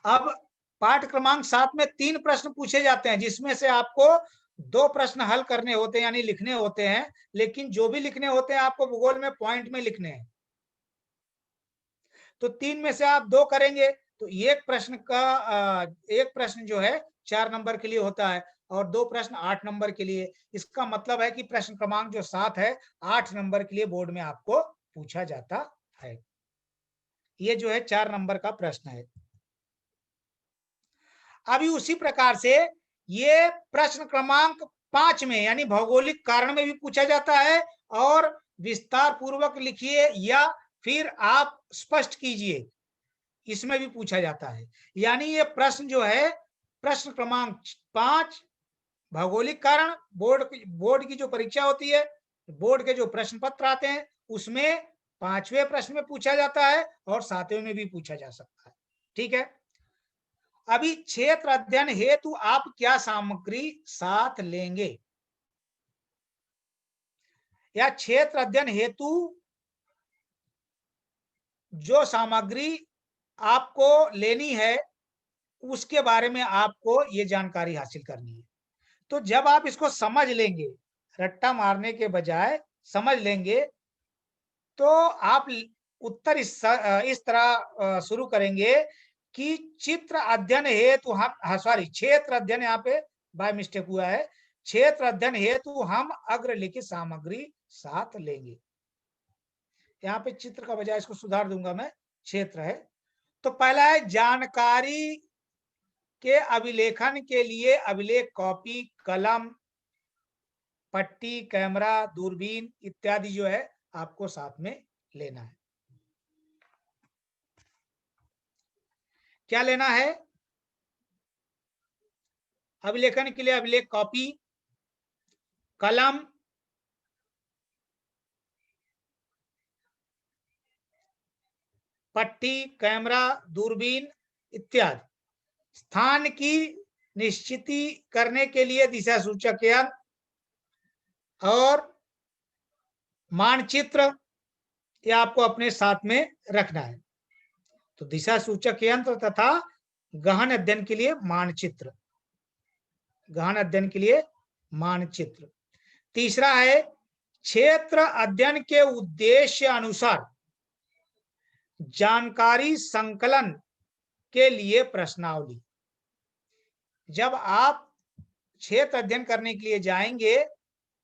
अब पाठ क्रमांक 7 में 3 प्रश्न पूछे जाते हैं जिसमें से आपको 2 प्रश्न हल करने होते हैं यानी लिखने होते हैं, लेकिन जो भी लिखने होते हैं आपको भूगोल में पॉइंट में लिखने हैं। तो 3 में से आप 2 करेंगे तो एक प्रश्न जो है 4 नंबर के लिए होता है और 2 प्रश्न 8 नंबर के लिए। इसका मतलब है कि प्रश्न क्रमांक जो 7 है 8 नंबर के लिए बोर्ड में आपको पूछा जाता है। ये जो है 4 नंबर का प्रश्न है। अभी उसी प्रकार से ये प्रश्न क्रमांक 5 में यानी भौगोलिक कारण में भी पूछा जाता है और विस्तार पूर्वक लिखिए या फिर आप स्पष्ट कीजिए, इसमें भी पूछा जाता है। यानी ये प्रश्न जो है प्रश्न क्रमांक 5 भौगोलिक कारण बोर्ड की जो परीक्षा होती है, बोर्ड के जो प्रश्न पत्र आते हैं उसमें 5वें प्रश्न में पूछा जाता है और 7वें में भी पूछा जा सकता है। ठीक है। अभी क्षेत्र अध्ययन हेतु आप क्या सामग्री साथ लेंगे या क्षेत्र अध्ययन हेतु जो सामग्री आपको लेनी है उसके बारे में आपको ये जानकारी हासिल करनी है। तो जब आप इसको समझ लेंगे, रट्टा मारने के बजाय समझ लेंगे, तो आप उत्तर इस तरह शुरू करेंगे कि चित्र अध्ययन हेतु हम सॉरी क्षेत्र अध्ययन यहाँ पे बाय मिस्टेक हुआ है। क्षेत्र अध्ययन हेतु हम अग्रलिखित सामग्री साथ लेंगे। यहाँ पे चित्र का बजाय इसको सुधार दूंगा मैं, क्षेत्र है। तो पहला है जानकारी के अभिलेखन के लिए अभिलेख कॉपी, कलम, पट्टी, कैमरा, दूरबीन इत्यादि जो है आपको साथ में लेना है। क्या लेना है? अभिलेखन के लिए अभिलेख कॉपी, कलम, पट्टी, कैमरा, दूरबीन इत्यादि। स्थान की निश्चिति करने के लिए दिशा सूचक यंत्र और मानचित्र ये आपको अपने साथ में रखना है। तो दिशा सूचक यंत्र तथा गहन अध्ययन के लिए मानचित्र, गहन अध्ययन के लिए मानचित्र। तीसरा है क्षेत्र अध्ययन के उद्देश्य अनुसार जानकारी संकलन के लिए प्रश्नावली। जब आप क्षेत्र अध्ययन करने के लिए जाएंगे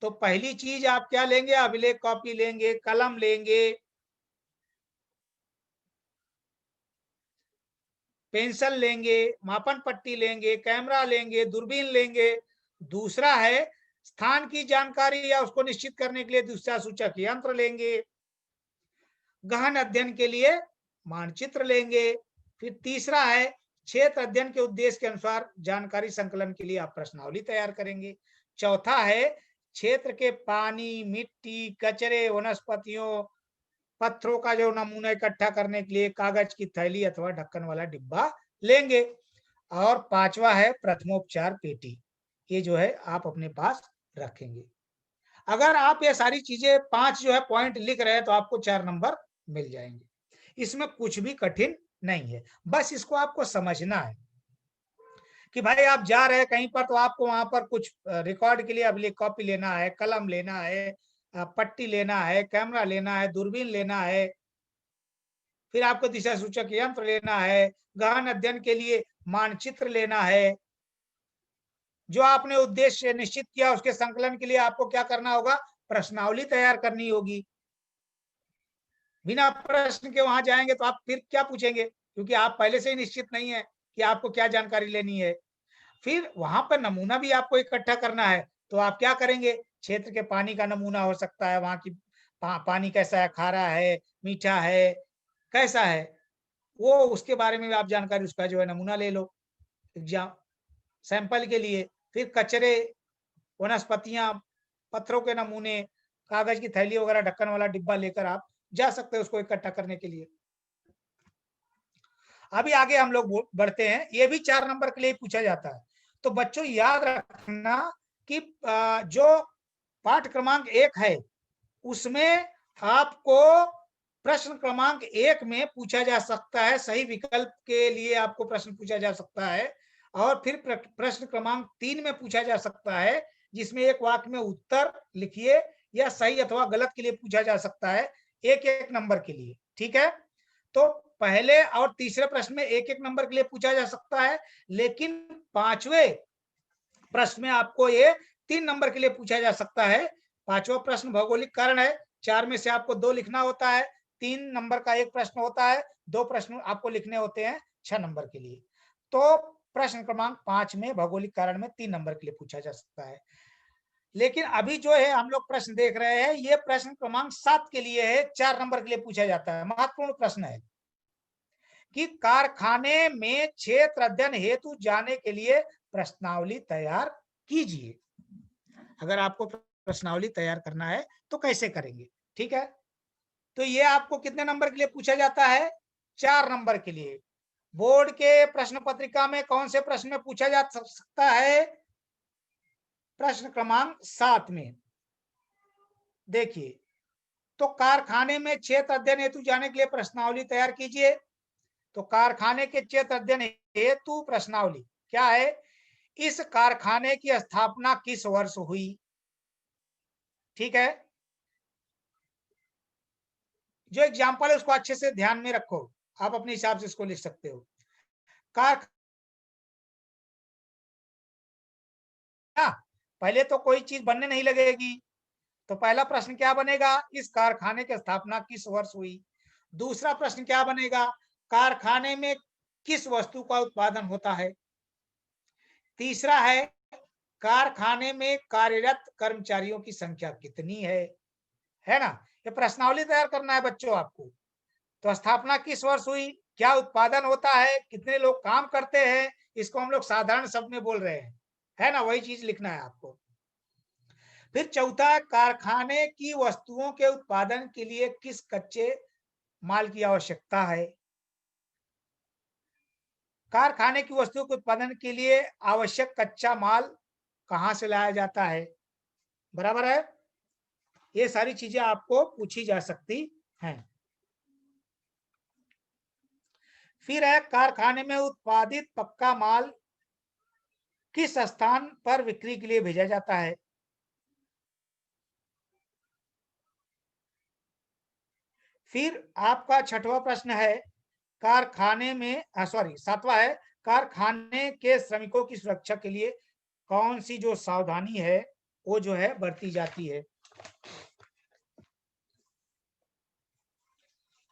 तो पहली चीज आप क्या लेंगे? अभिलेख कॉपी लेंगे, कलम लेंगे, पेंसिल लेंगे, मापन पट्टी लेंगे, कैमरा लेंगे, दूरबीन लेंगे। दूसरा है स्थान की जानकारी या उसको निश्चित करने के लिए दिशा सूचक यंत्र लेंगे, गहन अध्ययन के लिए मानचित्र लेंगे। फिर तीसरा है क्षेत्र अध्ययन के उद्देश्य के अनुसार जानकारी संकलन के लिए आप प्रश्नावली तैयार करेंगे। चौथा है क्षेत्र के पानी, मिट्टी, कचरे, वनस्पतियों, पत्थरों का जो नमूना इकट्ठा करने के लिए कागज की थैली अथवा ढक्कन वाला डिब्बा लेंगे। और पांचवा है प्रथमोपचार पेटी, ये जो है आप अपने पास रखेंगे। अगर आप ये सारी चीजें 5 जो है पॉइंट लिख रहे हैं तो आपको 4 नंबर मिल जाएंगे। इसमें कुछ भी कठिन नहीं है, बस इसको आपको समझना है कि भाई आप जा रहे हैं कहीं पर तो आपको वहां पर कुछ रिकॉर्ड के लिए अब कॉपी लेना है, कलम लेना है, पट्टी लेना है, कैमरा लेना है, दूरबीन लेना है, फिर आपको दिशा सूचक यंत्र लेना है, गहन अध्ययन के लिए मानचित्र लेना है। जो आपने उद्देश्य निश्चित किया उसके संकलन के लिए आपको क्या करना होगा, प्रश्नावली तैयार करनी होगी। बिना प्रश्न के वहां जाएंगे तो आप फिर क्या पूछेंगे, क्योंकि आप पहले से ही निश्चित नहीं है कि आपको क्या जानकारी लेनी है। फिर वहां पर नमूना भी आपको इकट्ठा करना है, तो आप क्या करेंगे, क्षेत्र के पानी का नमूना हो सकता है, वहां की पानी कैसा है, खारा है, मीठा है, कैसा है, वो उसके बारे में आप जानकारी उसका जो है नमूना ले लो एग्जाम सैंपल के लिए। फिर कचरे, वनस्पतियां, पत्थरों के नमूने, कागज की थैली वगैरह ढक्कन वाला डिब्बा लेकर आप जा सकते हैं उसको इकट्ठा करने के लिए। अभी आगे हम लोग बढ़ते हैं, ये भी 4 नंबर के लिए पूछा जाता है। तो बच्चों याद रखना कि जो पाठ क्रमांक 1 है उसमें आपको प्रश्न क्रमांक 1 में पूछा जा सकता है, सही विकल्प के लिए आपको प्रश्न पूछा जा सकता है, और फिर प्रश्न क्रमांक 3 में पूछा जा सकता है जिसमें एक वाक्य में उत्तर लिखिए या सही अथवा गलत के लिए पूछा जा सकता है, एक एक नंबर के लिए। ठीक है, तो पहले और तीसरे प्रश्न में एक एक नंबर के लिए पूछा जा सकता है, लेकिन 5वें प्रश्न में आपको ये 3 नंबर के लिए पूछा जा सकता है। 5वां प्रश्न भौगोलिक कारण है, 4 में से आपको 2 लिखना होता है, 3 नंबर का एक प्रश्न होता है, 2 प्रश्न आपको लिखने होते हैं 6 नंबर के लिए। तो प्रश्न क्रमांक 5 में भौगोलिक कारण में 3 नंबर के लिए पूछा जा सकता है। लेकिन अभी जो है हम लोग प्रश्न देख रहे हैं, ये प्रश्न क्रमांक 7 के लिए है, 4 नंबर के लिए पूछा जाता है। महत्वपूर्ण प्रश्न है कि कारखाने में क्षेत्र अध्ययन हेतु जाने के लिए प्रश्नावली तैयार कीजिए। अगर आपको प्रश्नावली तैयार करना है तो कैसे करेंगे, ठीक है। तो ये आपको कितने नंबर के लिए पूछा जाता है, 4 नंबर के लिए। बोर्ड के प्रश्न पत्रिका में कौन से प्रश्न में पूछा जा सकता है, प्रश्न क्रमांक 7 में। देखिए, तो कारखाने में क्षेत्र अध्ययन हेतु जाने के लिए प्रश्नावली तैयार कीजिए। तो कारखाने के क्षेत्र अध्ययन हेतु प्रश्नावली क्या है, इस कारखाने की स्थापना किस वर्ष हुई। ठीक है, जो एग्जाम्पल है उसको अच्छे से ध्यान में रखो, आप अपने हिसाब से इसको लिख सकते हो। कार पहले तो कोई चीज बनने नहीं लगेगी, तो पहला प्रश्न क्या बनेगा, इस कारखाने की स्थापना किस वर्ष हुई। दूसरा प्रश्न क्या बनेगा, कारखाने में किस वस्तु का उत्पादन होता है। तीसरा है, कारखाने में कार्यरत कर्मचारियों की संख्या कितनी है ना। ये प्रश्नावली तैयार करना है बच्चों आपको। तो स्थापना किस वर्ष हुई, क्या उत्पादन होता है, कितने लोग काम करते हैं, इसको हम लोग साधारण शब्द में बोल रहे हैं, है ना, वही चीज लिखना है आपको। फिर चौथा, कारखाने की वस्तुओं के उत्पादन के लिए किस कच्चे माल की आवश्यकता है। कारखाने की वस्तुओं के उत्पादन के लिए आवश्यक कच्चा माल कहां से लाया जाता है, बराबर है। ये सारी चीजें आपको पूछी जा सकती हैं। फिर है, कारखाने में उत्पादित पक्का माल किस स्थान पर बिक्री के लिए भेजा जाता है। फिर आपका 6वां प्रश्न है, कारखाने में सॉरी 7वां है, कारखाने के श्रमिकों की सुरक्षा के लिए कौन सी जो सावधानी है वो जो है बरती जाती है।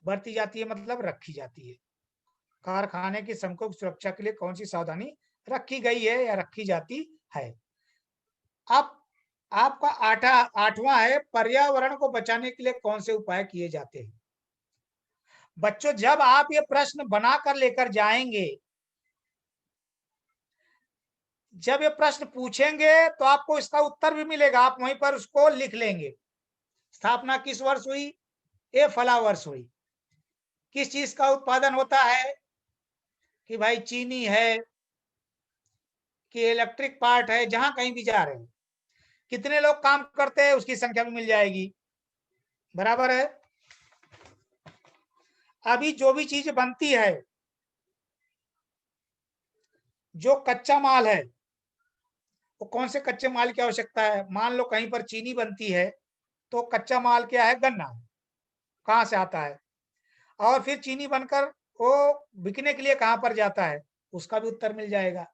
बरती जाती है मतलब रखी जाती है। कारखाने के श्रमिकों की सुरक्षा के लिए कौन सी सावधानी रखी गई है या रखी जाती है। अब आपका 8वां है, पर्यावरण को बचाने के लिए कौन से उपाय किए जाते हैं। बच्चों जब आप ये प्रश्न बनाकर लेकर जाएंगे, जब ये प्रश्न पूछेंगे तो आपको इसका उत्तर भी मिलेगा, आप वहीं पर उसको लिख लेंगे। स्थापना किस वर्ष हुई, ये फला वर्ष हुई। किस चीज का उत्पादन होता है, कि भाई चीनी है, कि इलेक्ट्रिक पार्ट है, जहां कहीं भी जा रहे हैं। कितने लोग काम करते हैं उसकी संख्या भी मिल जाएगी, बराबर है। अभी जो भी चीज बनती है, जो कच्चा माल है, वो कौन से कच्चे माल की आवश्यकता है। मान लो कहीं पर चीनी बनती है, तो कच्चा माल क्या है, गन्ना, कहाँ से आता है, और फिर चीनी बनकर वो बिकने के लिए कहाँ पर जाता है, उसका भी उत्तर मिल जाएगा।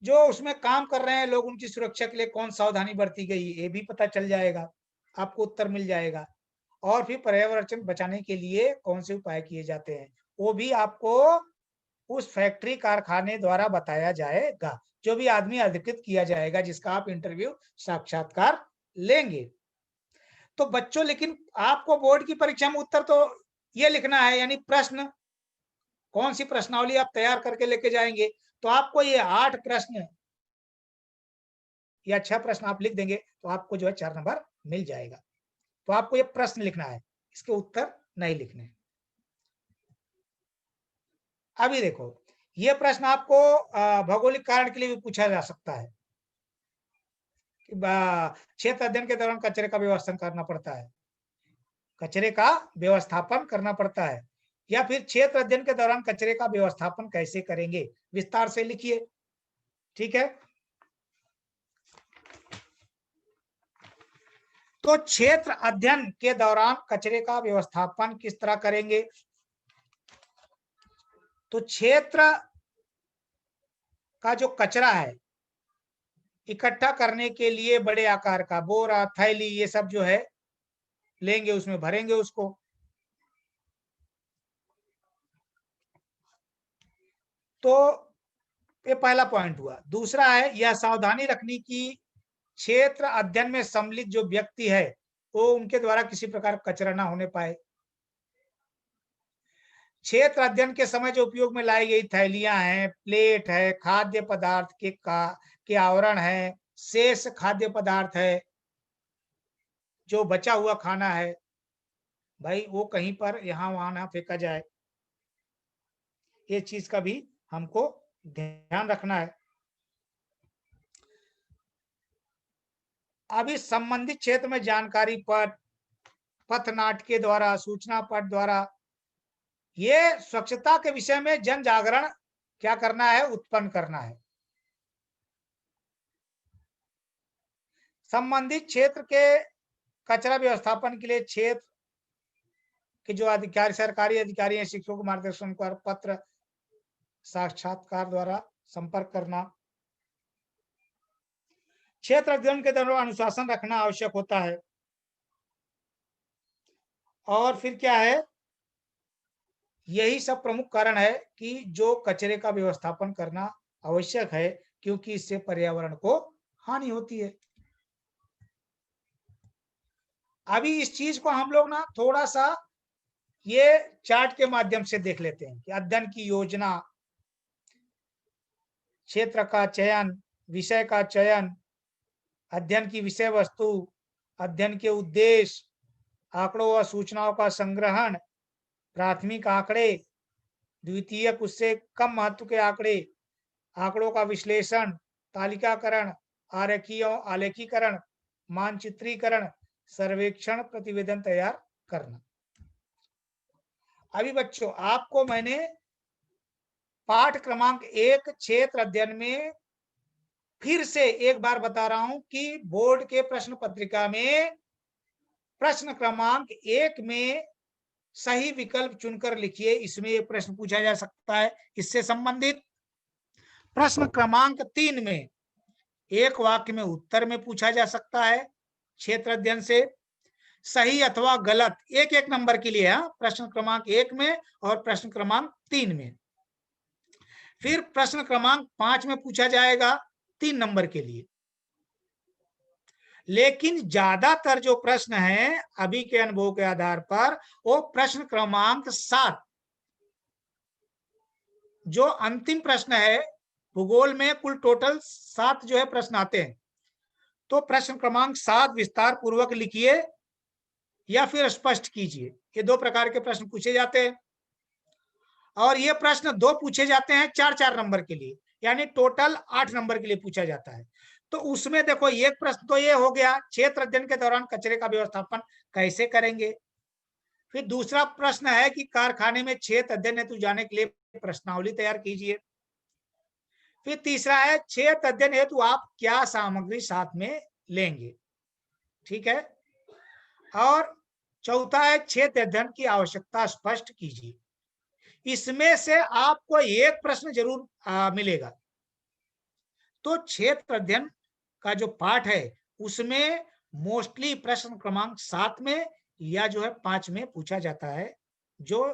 जो उसमें काम कर रहे हैं लोग, उनकी सुरक्षा के लिए कौन सावधानी बरती गई, ये भी पता चल जाएगा, आपको उत्तर मिल जाएगा। और फिर पर्यावरण बचाने के लिए कौन से उपाय किए जाते हैं, वो भी आपको उस फैक्ट्री कारखाने द्वारा बताया जाएगा, जो भी आदमी अधिकृत किया जाएगा, जिसका आप इंटरव्यू साक्षात्कार लेंगे। तो बच्चों, लेकिन आपको बोर्ड की परीक्षा में उत्तर तो ये लिखना है, यानी प्रश्न, कौन सी प्रश्नावली आप तैयार करके लेके जाएंगे। तो आपको ये 8 प्रश्न या 6 प्रश्न आप लिख देंगे तो आपको जो है 4 नंबर मिल जाएगा। तो आपको ये प्रश्न लिखना है, इसके उत्तर नहीं लिखने। अभी देखो, ये प्रश्न आपको भौगोलिक कारण के लिए भी पूछा जा सकता है कि क्षेत्र अध्ययन के दौरान कचरे का व्यवस्थापन करना पड़ता है, कचरे का व्यवस्थापन करना पड़ता है, या फिर क्षेत्र अध्ययन के दौरान कचरे का व्यवस्थापन कैसे करेंगे, विस्तार से लिखिए। ठीक है, तो क्षेत्र अध्ययन के दौरान कचरे का व्यवस्थापन किस तरह करेंगे। तो क्षेत्र का जो कचरा है, इकट्ठा करने के लिए बड़े आकार का बोरा, थैली, ये सब जो है लेंगे, उसमें भरेंगे उसको। तो ये पहला पॉइंट हुआ। दूसरा है, यह सावधानी रखनी कि क्षेत्र अध्ययन में सम्मिलित जो व्यक्ति है, वो उनके द्वारा किसी प्रकार कचरा ना होने पाए। क्षेत्र अध्ययन के समय जो उपयोग में लाई गई थैलियां हैं, प्लेट है, खाद्य पदार्थ के आवरण है, शेष खाद्य पदार्थ है, जो बचा हुआ खाना है, भाई वो कहीं पर यहाँ वहां ना फेंका जाए, ये चीज का भी हमको ध्यान रखना है। अभी संबंधित क्षेत्र में जानकारी पट, पथनाट के द्वारा, सूचना पट द्वारा, ये स्वच्छता के विषय में जन जागरण क्या करना है, उत्पन्न करना है। संबंधित क्षेत्र के कचरा व्यवस्थापन के लिए क्षेत्र के जो अधिकारी, सरकारी अधिकारी हैं, शिक्षकों को मार्गदर्शन कर पत्र, साक्षात्कार द्वारा संपर्क करना। क्षेत्र अध्ययन के दौरान अनुशासन रखना आवश्यक होता है। और फिर क्या है, यही सब प्रमुख कारण है कि जो कचरे का व्यवस्थापन करना आवश्यक है, क्योंकि इससे पर्यावरण को हानि होती है। अभी इस चीज को हम लोग ना थोड़ा सा ये चार्ट के माध्यम से देख लेते हैं कि अध्ययन की योजना, क्षेत्र का चयन, विषय का चयन, अध्ययन की विषय वस्तु, अध्ययन के उद्देश्य, आंकड़ों व सूचनाओं का संग्रहण, प्राथमिक आंकड़े, द्वितीयक उससे कम महत्व के आंकड़े, आंकड़ों का विश्लेषण, तालिकाकरण, आलेखीकरण, मानचित्रीकरण, सर्वेक्षण, प्रतिवेदन तैयार करना। अभी बच्चों, आपको मैंने पाठ क्रमांक 1 क्षेत्र अध्ययन में फिर से एक बार बता रहा हूं कि बोर्ड के प्रश्न पत्रिका में प्रश्न क्रमांक 1 में सही विकल्प चुनकर लिखिए, इसमें एक प्रश्न पूछा जा सकता है इससे संबंधित। प्रश्न क्रमांक 3 में एक वाक्य में उत्तर में पूछा जा सकता है क्षेत्र अध्ययन से, सही अथवा गलत एक एक नंबर के लिए, प्रश्न क्रमांक 1 में और प्रश्न क्रमांक 3 में। फिर प्रश्न क्रमांक 5 में पूछा जाएगा 3 नंबर के लिए। लेकिन ज्यादातर जो प्रश्न है अभी के अनुभव के आधार पर, वो प्रश्न क्रमांक 7, जो अंतिम प्रश्न है, भूगोल में कुल टोटल 7 जो है प्रश्न आते हैं, तो प्रश्न क्रमांक 7 विस्तार पूर्वक लिखिए या फिर स्पष्ट कीजिए। ये 2 प्रकार के प्रश्न पूछे जाते हैं, और ये प्रश्न 2 पूछे जाते हैं 4-4 नंबर के लिए, यानी टोटल 8 नंबर के लिए पूछा जाता है। तो उसमें देखो एक प्रश्न तो ये हो गया, क्षेत्र अध्ययन के दौरान कचरे का व्यवस्थापन कैसे करेंगे। फिर दूसरा प्रश्न है कि कारखाने में क्षेत्र अध्ययन हेतु जाने के लिए प्रश्नावली तैयार कीजिए। फिर तीसरा है क्षेत्र अध्ययन हेतु आप क्या सामग्री साथ में लेंगे, ठीक है। और चौथा है क्षेत्र अध्ययन की आवश्यकता स्पष्ट कीजिए। इसमें से आपको एक प्रश्न जरूर मिलेगा। तो क्षेत्र अध्ययन का जो पाठ है उसमें मोस्टली प्रश्न क्रमांक 7 में या जो है 5 में पूछा जाता है, जो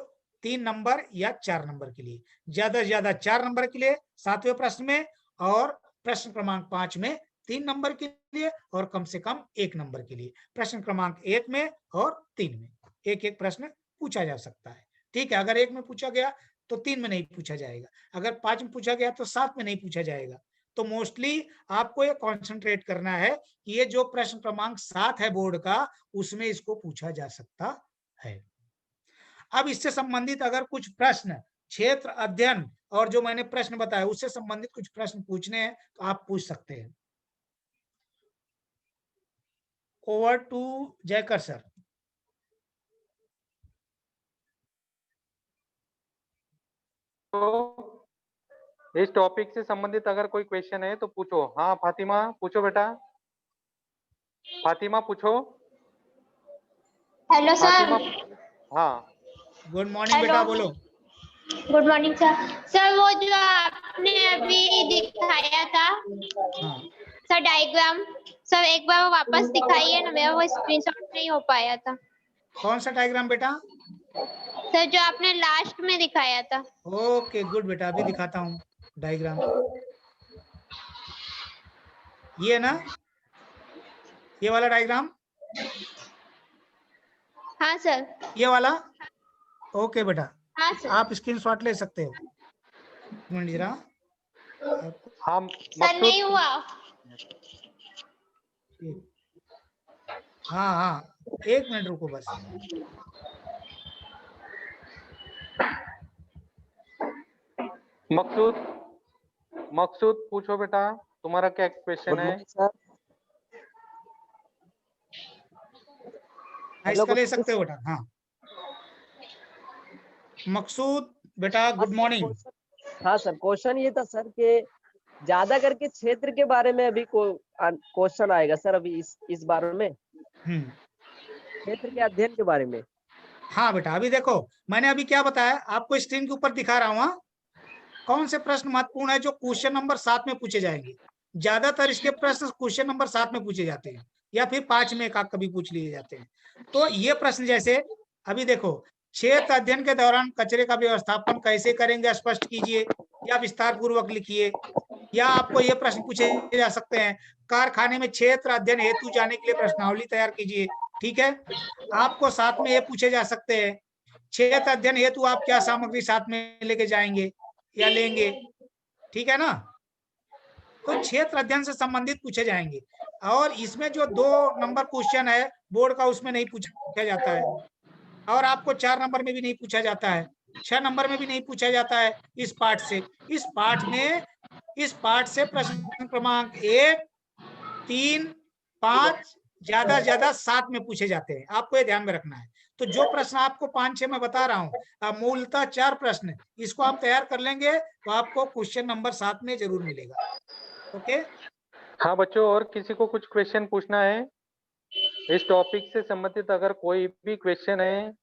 3 नंबर या 4 नंबर के लिए, ज्यादा से ज्यादा 4 नंबर के लिए 7वें प्रश्न में, और प्रश्न क्रमांक 5 में 3 नंबर के लिए, और कम से कम 1 नंबर के लिए। प्रश्न क्रमांक 1 में और 3 में एक एक प्रश्न पूछा जा सकता है, ठीक है। अगर 1 में पूछा गया तो 3 में नहीं पूछा जाएगा, अगर 5 में पूछा गया तो 7 में नहीं पूछा जाएगा। तो मोस्टली आपको ये कॉन्सेंट्रेट करना है कि ये जो प्रश्न क्रमांक 7 है बोर्ड का, उसमें इसको पूछा जा सकता है। अब इससे संबंधित अगर कुछ प्रश्न क्षेत्र अध्ययन और जो मैंने प्रश्न बताया उससे संबंधित कुछ प्रश्न पूछने हैं तो आप पूछ सकते हैं। Over to Jaikar sir. तो इस टॉपिक से संबंधित अगर कोई क्वेश्चन है तो पूछो। हाँ फातिमा पूछो बेटा, फातिमा पूछो। Hello sir. हाँ गुड मॉर्निंग बेटा, बोलो। Good morning sir. सर वो जो आपने अभी दिखाया था हाँ सर डायग्राम, सर एक बार वो वापस दिखाइए ना, मेरा वो स्क्रीनशॉट नहीं हो पाया था। कौन सा डायग्राम बेटा? सर जो आपने लास्ट में दिखाया था। ओके गुड बेटा, अभी दिखाता हूँ डायग्राम। ये ना, ये वाला डायग्राम? हाँ सर। ये वाला? ओके बेटा, हाँ सर। आप स्क्रीनशॉट ले सकते हो। मिनट जरा। हाँ सर नहीं हुआ। हाँ हाँ, 1 मिनट रुको बस। मकसूद, मकसूद पूछो बेटा, तुम्हारा क्या क्वेश्चन है? इसका ले सकते हो बेटा। हाँ मकसूद बेटा, गुड मॉर्निंग। हाँ सर, क्वेश्चन ये था सर कि ज्यादा करके क्षेत्र के बारे में अभी क्वेश्चन आएगा सर अभी इस बार में, क्षेत्र के अध्ययन के बारे में। हाँ बेटा, अभी देखो मैंने अभी क्या बताया आपको, स्क्रीन के ऊपर दिखा रहा हूँ। हाँ, कौन से प्रश्न महत्वपूर्ण है जो क्वेश्चन नंबर 7 में पूछे जाएंगे। ज्यादातर इसके प्रश्न क्वेश्चन नंबर 7 में पूछे जाते हैं, या फिर 5 में एक कभी पूछ लिए जाते हैं। तो ये प्रश्न जैसे अभी देखो, क्षेत्र अध्ययन के दौरान कचरे का व्यवस्थापन कैसे करेंगे स्पष्ट कीजिए, या विस्तार पूर्वक लिखिए। या आपको ये प्रश्न पूछे जा सकते हैं, कारखाने में क्षेत्र अध्ययन हेतु जाने के लिए प्रश्नावली तैयार कीजिए, ठीक है। आपको साथ में ये पूछे जा सकते हैं, क्षेत्र अध्ययन हेतु आप क्या सामग्री साथ में लेके जाएंगे या लेंगे, ठीक है ना। तो क्षेत्र अध्ययन से संबंधित पूछे जाएंगे। और इसमें जो 2 नंबर क्वेश्चन है बोर्ड का, उसमें नहीं पूछा जाता है, और आपको 4 नंबर में भी नहीं पूछा जाता है, 6 नंबर में भी नहीं पूछा जाता है इस पार्ट से। इस पार्ट से प्रश्न क्रमांक 1, 3, 5, ज्यादा से ज्यादा 7 में पूछे जाते हैं। आपको ये ध्यान में रखना है। तो जो प्रश्न आपको 5-6 में बता रहा हूँ, मूलतः 4 प्रश्न, इसको आप तैयार कर लेंगे तो आपको क्वेश्चन नंबर 7 में जरूर मिलेगा। ओके। हाँ बच्चों, और किसी को कुछ क्वेश्चन पूछना है इस टॉपिक से संबंधित? अगर कोई भी क्वेश्चन है,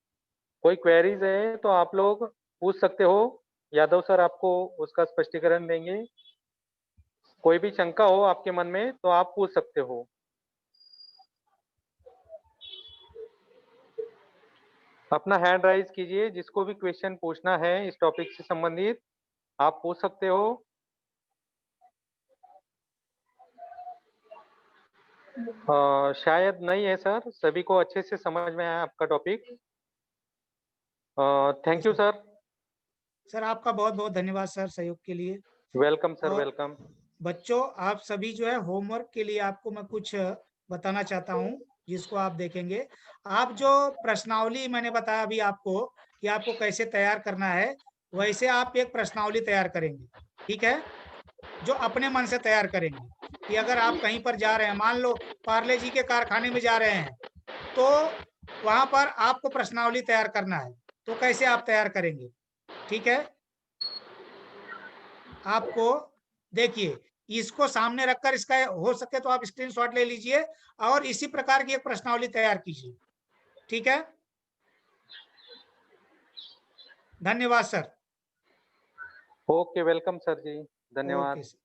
कोई क्वेरीज है तो आप लोग पूछ सकते हो। यादव सर आपको उसका स्पष्टीकरण देंगे। कोई भी शंका हो आपके मन में तो आप पूछ सकते हो। अपना हैंड राइज कीजिए, जिसको भी क्वेश्चन पूछना है इस टॉपिक से संबंधित आप पूछ सकते हो। शायद नहीं है सर, सभी को अच्छे से समझ में आया आपका topic. Thank you sir. Sir आपका बहुत बहुत धन्यवाद सर सहयोग के लिए। Welcome sir, welcome. बच्चों आप सभी जो है होमवर्क के लिए आपको मैं कुछ बताना चाहता हूं, जिसको आप देखेंगे। आप जो प्रश्नावली मैंने बताया अभी आपको कि आपको कैसे तैयार करना है, वैसे आप एक प्रश्नावली तैयार करेंगे, ठीक है, जो अपने मन से तैयार करेंगे। कि अगर आप कहीं पर जा रहे हैं, मान लो पार्ले जी के कारखाने में जा रहे हैं, तो वहां पर आपको प्रश्नावली तैयार करना है, तो कैसे आप तैयार करेंगे? ठीक है, आपको देखिए इसको सामने रखकर इसका हो सके तो आप स्क्रीनशॉट ले लीजिए और इसी प्रकार की एक प्रश्नावली तैयार कीजिए। ठीक है, धन्यवाद सर। ओके, वेलकम सर जी, धन्यवाद। Okay sir.